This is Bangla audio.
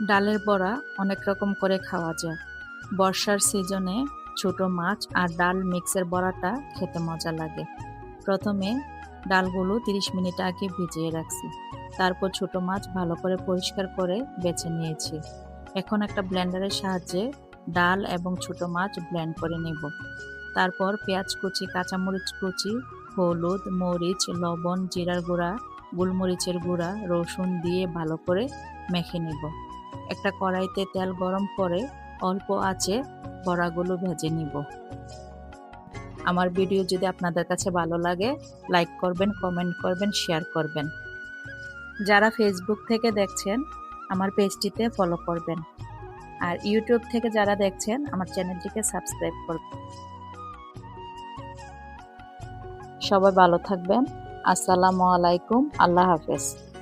ডালের বড়া অনেক রকম করে খাওয়া যায়। বর্ষার সিজনে ছোট মাছ আর ডাল মিক্সের বড়াটা খেতে মজা লাগে। প্রথমে ডালগুলো ৩০ মিনিট আগে ভিজিয়ে রাখছি। তারপর ছোট মাছ ভালো করে পরিষ্কার করে বেছে নিয়েছি। এখন একটা ব্লেন্ডারের সাহায্যে ডাল এবং ছোট মাছ ব্লেন্ড করে নিব। তারপর পেঁয়াজ কুচি, কাঁচামরিচ কুচি, হলুদ, মরিচ, লবণ, জিরার গুঁড়া, গোলমরিচের গুঁড়া, রসুন দিয়ে ভালো করে মেখে নিব। একটা কড়াইতে তেল গরম করে অল্প আঁচে বড়াগুলো ভেজে নিব। আমার ভিডিও যদি আপনাদের কাছে ভালো লাগে, লাইক করবেন, কমেন্ট করবেন, শেয়ার করবেন। যারা ফেসবুক থেকে দেখছেন আমার পেজটিতে ফলো করবেন। আর ইউটিউব থেকে যারা দেখছেন আমার চ্যানেলটিকে সাবস্ক্রাইব করবেন। সবাই ভালো থাকবেন। আসসালামু আলাইকুম। আল্লাহ হাফেজ।